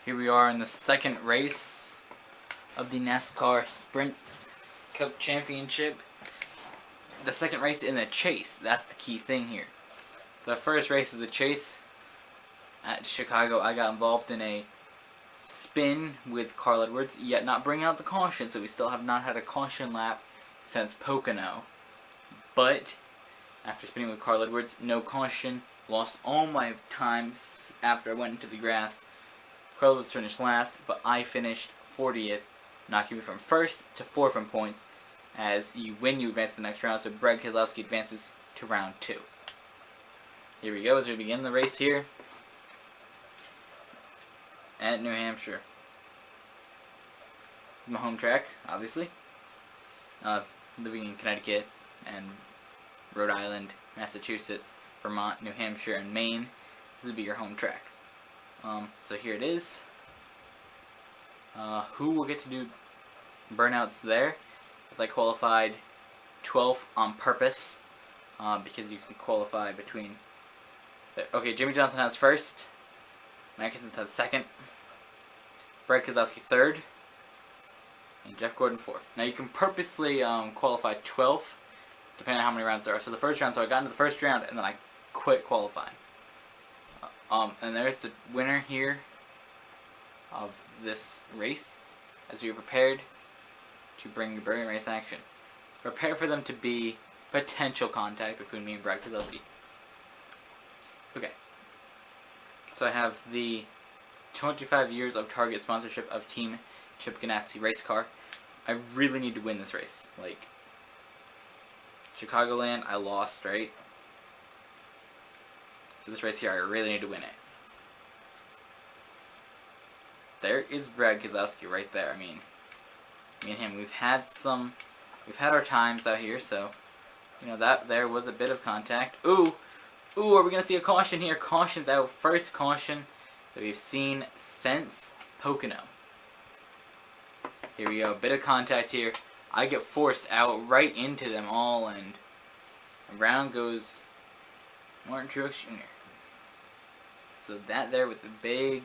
Here we are in the second race of the NASCAR Sprint Cup Championship. The second race in the chase, that's the key thing here. The first race of the chase at Chicago, I got involved in a spin with Carl Edwards, yet not bringing out the caution, so we still have not had a caution lap since Pocono. But after spinning with Carl Edwards, no caution, lost all my time after I went into the grass. Carl Edwards finished last, but I finished 40th, knocking me from first to fourth in points. As you win, you advance to the next round, so Brad Keselowski advances to round 2. Here we go as we begin the race here at New Hampshire. This is my home track, obviously. Living in Connecticut and Rhode Island, Massachusetts, Vermont, New Hampshire, and Maine. This would be your home track. So here it is. Who will get to do burnouts there? As I qualified 12th on purpose, because you can qualify between. Okay, Jimmy Johnson has first. Matt Kenseth has second. Brad Keselowski third. And Jeff Gordon fourth. Now you can purposely qualify 12th, depending on how many rounds there are. So the first round, so I got into the first round and then I quit qualifying. And there's the winner here of this race, as we are prepared to bring the brilliant race action. Prepare for them to be potential contact between me and Brad Keselowski. Okay. So I have the 25 years of Target sponsorship of Team Chip Ganassi race car. I really need to win this race. Like, Chicagoland, I lost, right? So this race here, I really need to win it. There is Brad Keselowski right there. I mean, me and him, we've had our times out here, so, you know, that there was a bit of contact. Ooh, are we going to see a caution here? Caution's out. First caution that we've seen since Pocono. Here we go, a bit of contact here. I get forced out right into them all, and around goes Martin Truex Jr. So that there was a big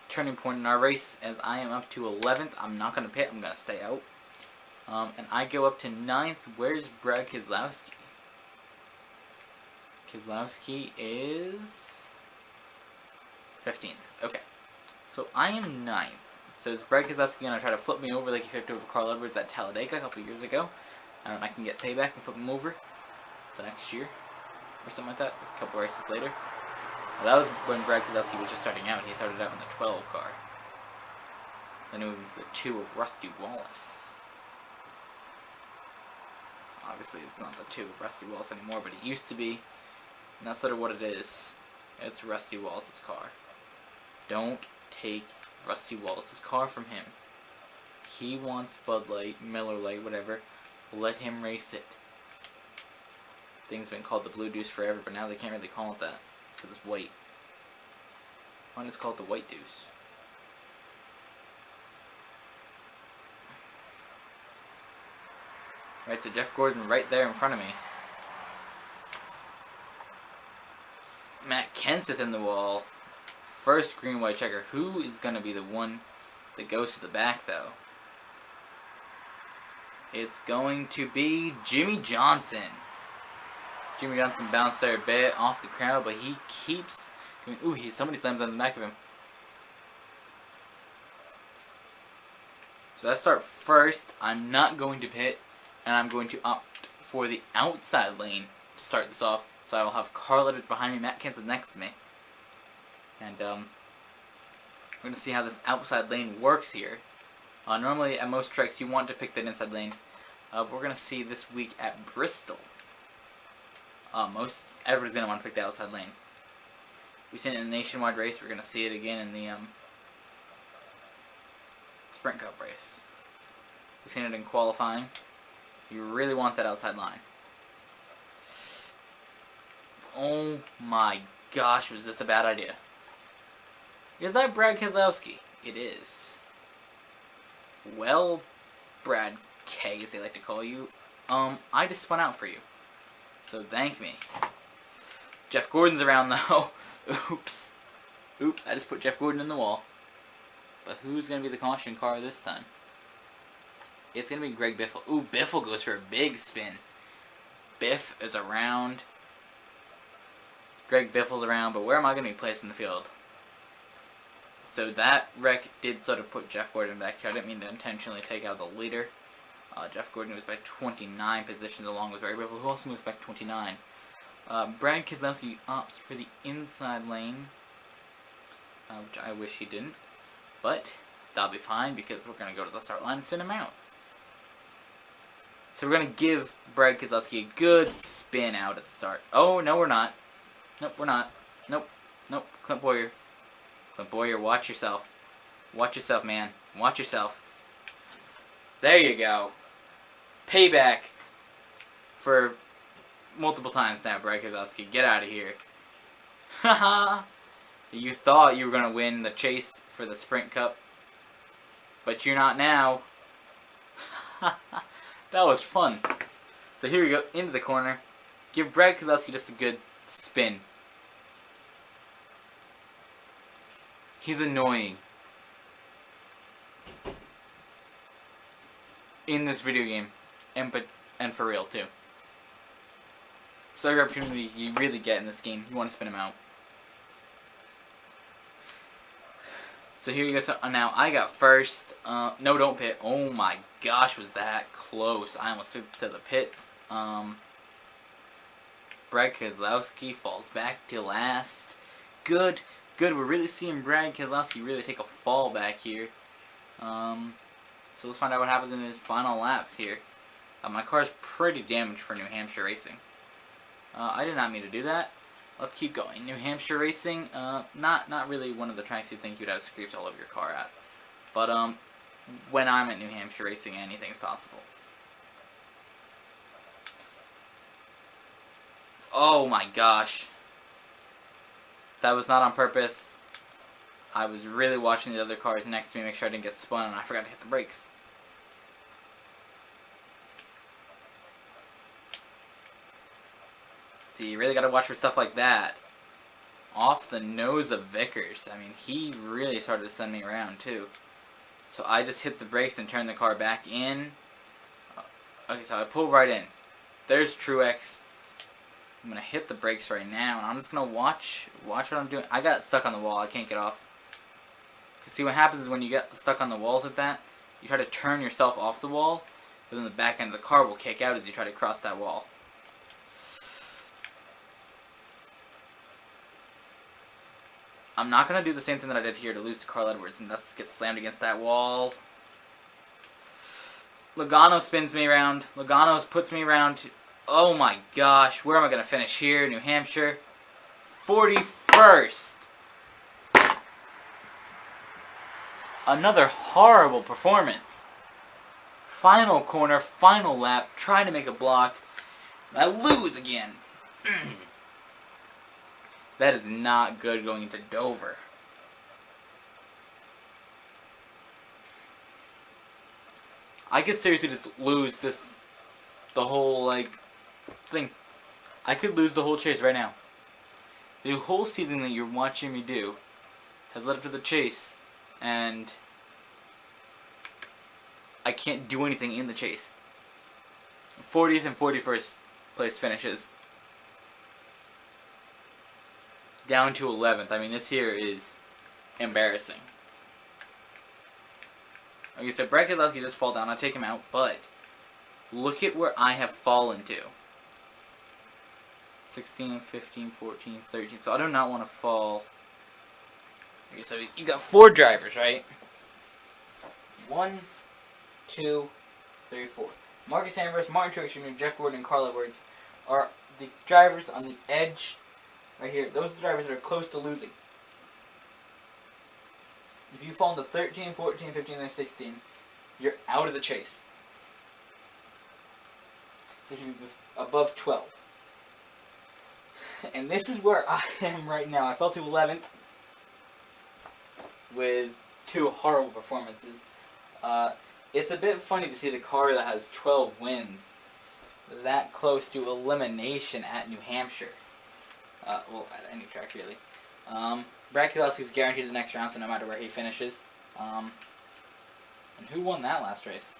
turning point in our race, as I am up to 11th. I'm not going to pit, I'm going to stay out. And I go up to 9th. Where's Brad Keselowski? Keselowski is 15th. Okay. So I am 9th. So is Brad Keselowski going to try to flip me over like he flipped over Carl Edwards at Talladega a couple years ago? I can get payback and flip him over the next year or something like that, a couple races later. Well, that was when Brad Keselowski was just starting out. He started out in the 12 car. Then it was the 2 of Rusty Wallace. Obviously, it's not the 2 of Rusty Wallace anymore, but it used to be. And that's sort of what it is. It's Rusty Wallace's car. Don't take Rusty Wallace's car from him. He wants Bud Light, Miller Lite, whatever. Let him race it. Thing's been called the Blue Deuce forever, but now they can't really call it that because it's white. Why just call it the White Deuce? Right, so Jeff Gordon right there in front of me. Matt Kenseth in the wall. First green-white checker. Who is going to be the one that goes to the back, though? It's going to be Jimmy Johnson. Jimmy Johnson bounced there a bit off the crowd, but he keeps going. Ooh, somebody slams on the back of him. So I start first. I'm not going to pit, and I'm going to opt for the outside lane to start this off. So I will have Carl Edwards behind me, Matt Kenseth next to me. And we're going to see how this outside lane works here. Normally at most tracks you want to pick that inside lane. But we're going to see this week at Bristol. Everybody's going to want to pick the outside lane. We've seen it in the nationwide race. We're going to see it again in the Sprint Cup race. We've seen it in qualifying. You really want that outside line. Oh my gosh, was this a bad idea? Is that Brad Keselowski? It is. Well, Brad K, as they like to call you, I just spun out for you. So thank me. Jeff Gordon's around though. Oops. Oops, I just put Jeff Gordon in the wall. But who's going to be the caution car this time? It's going to be Greg Biffle. Ooh, Biffle goes for a big spin. Biff is around. Greg Biffle's around, but where am I going to be placed in the field? So that wreck did sort of put Jeff Gordon back here. I didn't mean to intentionally take out the leader. Jeff Gordon was back 29 positions along with Greg Biffle, who also moves back 29. Brad Keselowski opts for the inside lane, which I wish he didn't. But that'll be fine because we're going to go to the start line and spin him out. So we're going to give Brad Keselowski a good spin out at the start. Oh, no, we're not. Nope, we're not. Nope. Nope. Clint Boyer. Clint Boyer, watch yourself. Watch yourself, man. Watch yourself. There you go. Payback for multiple times now, Brad Keselowski. Get out of here. Haha. You thought you were going to win the chase for the Sprint Cup, but you're not now. That was fun. So here we go, into the corner. Give Brad Keselowski just a good spin. He's annoying. In this video game. And for real, too. So every opportunity you really get in this game, you want to spin him out. So here you go. So now I got first. No, don't pit. Oh my gosh, was that close. I almost took it to the pits. Brad Keselowski falls back to last. Good. Good. We're really seeing Brad Keselowski really take a fall back here. So let's find out what happens in his final laps here. My car is pretty damaged for New Hampshire racing. I did not mean to do that. Let's keep going. New Hampshire racing, not really one of the tracks you'd think you'd have scrapes all over your car at. But when I'm at New Hampshire racing, anything's possible. Oh my gosh. That was not on purpose. I was really watching the other cars next to me, make sure I didn't get spun, and I forgot to hit the brakes. See, you really got to watch for stuff like that. Off the nose of Vickers. I mean, he really started to send me around, too. So I just hit the brakes and turned the car back in. Okay, so I pull right in. There's Truex. I'm going to hit the brakes right now, and I'm just going to watch what I'm doing. I got stuck on the wall. I can't get off. Because see, what happens is when you get stuck on the walls like that, you try to turn yourself off the wall, but then the back end of the car will kick out as you try to cross that wall. I'm not going to do the same thing that I did here to lose to Carl Edwards, and that's get slammed against that wall. Logano spins me around. Logano puts me around. Oh my gosh, where am I going to finish here? New Hampshire. 41st. Another horrible performance. Final corner, final lap, trying to make a block. I lose again. That is not good going into Dover. I could seriously just lose the whole, thing. I could lose the whole chase right now. The whole season that you're watching me do has led up to the chase, and I can't do anything in the chase. 40th and 41st place finishes. Down to 11th. I mean, this here is embarrassing. Okay, so Brad Keselowski just fall down. I'll take him out, but look at where I have fallen to. 16, 15, 14, 13. So I do not want to fall. Okay, so you got 4 drivers, right? 1, 2, 3, 4. Marcus Ambrose, Martin Truex Jr., Jeff Gordon, and Carl Edwards are the drivers on the edge. Right here, those are the drivers that are close to losing. If you fall into 13, 14, 15, and 16, you're out of the chase. So you should be above 12. And this is where I am right now. I fell to 11th with 2 horrible performances. It's a bit funny to see the car that has 12 wins that close to elimination at New Hampshire. Well, at any track, really. Brad Keselowski is guaranteed the next round, so no matter where he finishes. And who won that last race?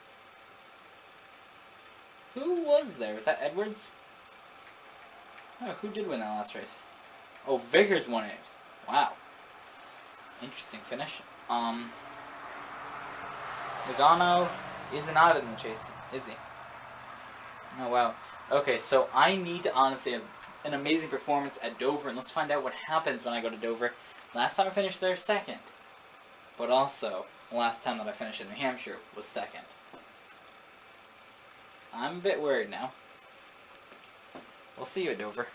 Who was there? Was that Edwards? Oh, who did win that last race? Oh, Vickers won it. Wow. Interesting finish. Logano is not in the chase, is he? Oh, wow. Okay, so I need to honestly have an amazing performance at Dover, and let's find out what happens when I go to Dover. Last time I finished there, second. But also, the last time that I finished in New Hampshire was second. I'm a bit worried now. We'll see you at Dover.